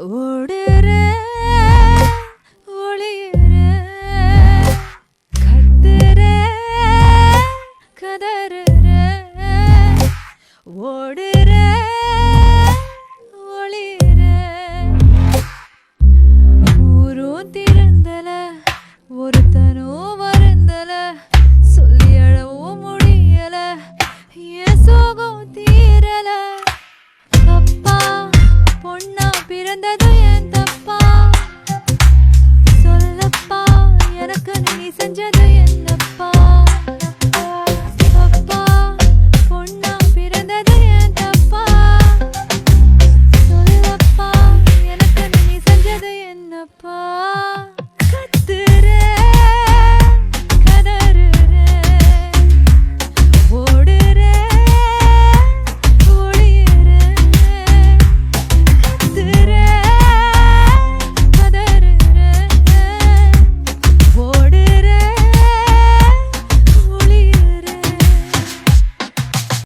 ஓடுற ஒளியுற கத்துற கதறுற ஓடுற ஒளியுற ஊரும் திறந்தல ஒருத்தனும் வருந்தல சொல்லி அழவும் முடியல என் சோகம் தீரல அப்பா பொண்ணா பிறந்தது